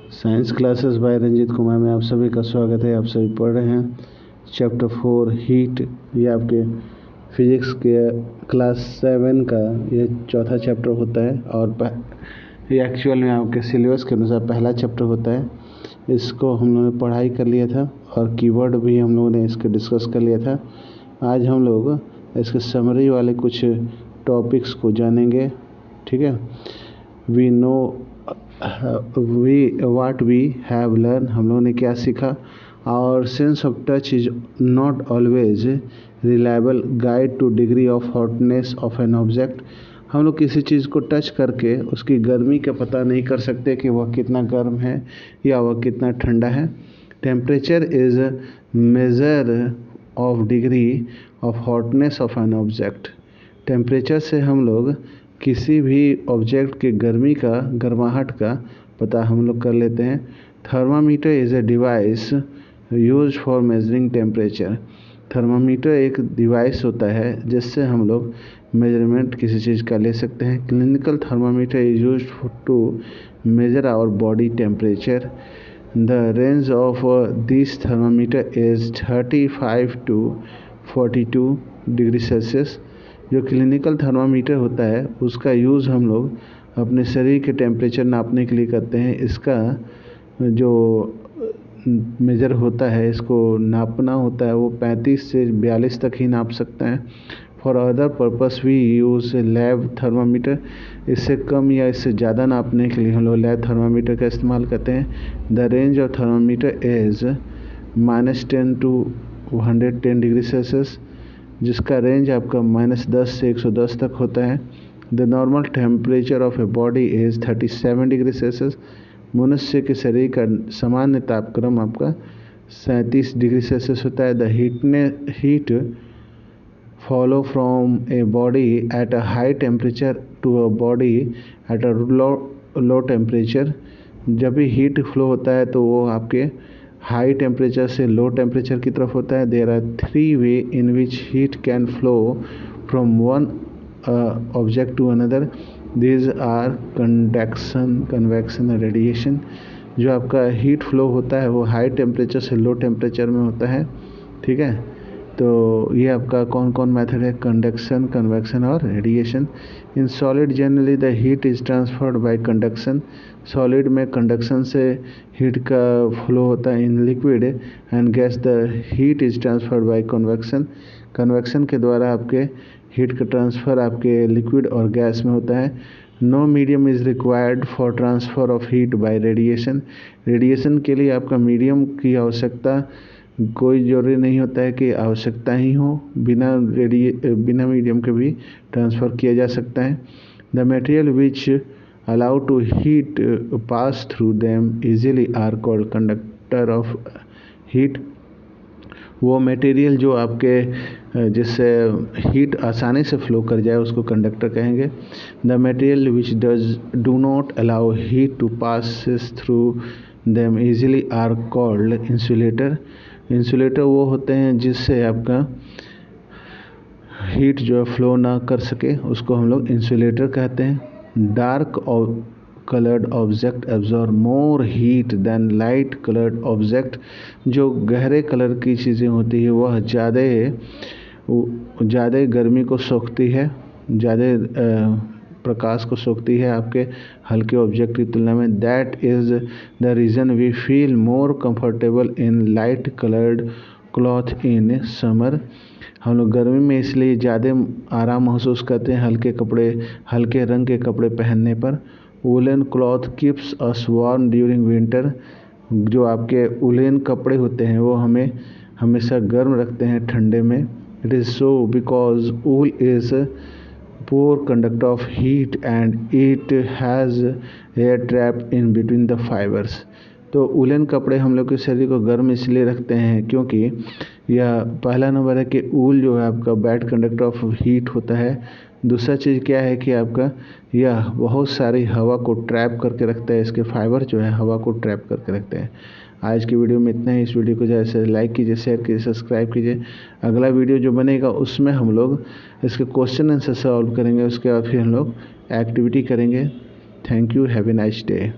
Science classes by Ranjeet Kumar में आप सभी का स्वागत है। आप सभी पढ़ रहे हैं चैप्टर 4 हीट। ये आपके फिजिक्स के क्लास 7 का ये चौथा चैप्टर होता है और ये एक्चुअल में आपके सिलेबस के अनुसार पहला चैप्टर होता है। इसको हम लोगों ने पढ़ाई कर लिया था और कीवर्ड भी हम लोगों ने इसके डिस्कस कर लिया था। आज हम लोग इसके समरी वाले कुछ टॉपिक्स को जानेंगे। ठीक है, we know what we have learned, हम लोगों ने क्या सीखा। और sense of touch is not always reliable guide two degree of hotness of an object. हम लोग किसी चीज़ को टच करके उसकी गर्मी का पता नहीं कर सकते कि वह कितना गर्म है या वह कितना ठंडा है। Temperature is measure of degree of hotness of an object. Temperature से हम लोग किसी भी ऑब्जेक्ट के गर्मी का गर्माहट का पता हम लोग कर लेते हैं। Thermometer is a device used for measuring temperature. Thermometer एक डिवाइस होता है जिससे हम लोग मेजरमेंट किसी चीज़ का ले सकते हैं। Clinical thermometer is used to measure our body temperature. The range of this thermometer is 35 to 42 degree Celsius. जो क्लिनिकल थर्मामीटर होता है उसका यूज़ हम लोग अपने शरीर के टेम्परेचर नापने के लिए करते हैं। इसका जो मेजर होता है, इसको नापना होता है, वो 35 से 42 तक ही नाप सकता है। For other purpose we use lab thermometer. इससे कम या इससे ज़्यादा नापने के लिए हम लोग लैब थर्मामीटर का इस्तेमाल करते हैं। The range of thermometer is -10 to 110 degree Celsius, जिसका रेंज आपका -10 से 110 तक होता है। The normal temperature of a body is 37 degree Celsius. मनुष्य के शरीर का सामान्य तापक्रम आपका 37 डिग्री सेल्सियस होता है। The heat flows from a body at a high temperature to a body at a low temperature. जब भी हीट फ्लो होता है तो वो आपके हाई टेम्परेचर से लो टेम्परेचर की तरफ होता है। There are 3 ways in which heat can flow from one object to another. These are conduction, convection और रेडिएशन। जो आपका हीट फ्लो होता है वो हाई टेम्परेचर से लो टेम्परेचर में होता है। ठीक है, तो ये आपका कौन कौन मेथड है? कंडक्शन, कन्वेक्शन और radiation. In solid generally the heat is transferred by conduction. Solid में कंडक्शन से हीट का फ्लो होता है। In liquid and gas the heat is transferred by convection. Convection के द्वारा आपके हीट का ट्रांसफ़र आपके लिक्विड और गैस में होता है। No medium is required for transfer of heat by radiation. Radiation के लिए आपका मीडियम की आवश्यकता कोई ज़रूरी नहीं होता है कि आवश्यकता ही हो, बिना मीडियम के भी ट्रांसफ़र किया जा सकता है। The material which allow to heat pass through them easily are called conductor of heat. वो मटेरियल जो आपके जिससे हीट आसानी से फ्लो कर जाए उसको कंडक्टर कहेंगे। The material which do not allow heat to pass through them easily are called insulator. Insulator वो होते हैं जिससे आपका हीट जो है फ्लो ना कर सके, उसको हम लोग इंसुलेटर कहते हैं। Dark coloured object absorb more heat than light coloured object. जो गहरे कलर की चीज़ें होती है वह ज़्यादा गर्मी को सोखती है, ज़्यादा प्रकाश को सोखती है आपके हल्के ऑब्जेक्ट की तुलना में। That is the reason we feel more comfortable in light coloured cloth in summer. हम लोग गर्मी में इसलिए ज़्यादा आराम महसूस करते हैं हल्के रंग के कपड़े पहनने पर। Woollen cloth keeps us warm during winter. जो आपके वुलन कपड़े होते हैं वो हमें हमेशा गर्म रखते हैं ठंडे में। It is so because wool is poor conductor of heat and it has air trapped in between the fibers। तो उलन कपड़े हम लोग के शरीर को गर्म इसलिए रखते हैं क्योंकि यह पहला नंबर है कि ऊल जो है आपका बैड कंडक्टर ऑफ हीट होता है। दूसरा चीज़ क्या है कि आपका यह बहुत सारी हवा को ट्रैप करके रखता है। इसके फाइबर जो है हवा को ट्रैप करके रखते हैं। आज की वीडियो में इतना ही। इस वीडियो को जैसे लाइक कीजिए, शेयर कीजिए, सब्सक्राइब कीजिए। अगला वीडियो जो बनेगा उसमें हम लोग इसके क्वेश्चन आंसर सॉल्व करेंगे। उसके बाद फिर हम लोग एक्टिविटी करेंगे। Thank you, have a nice day.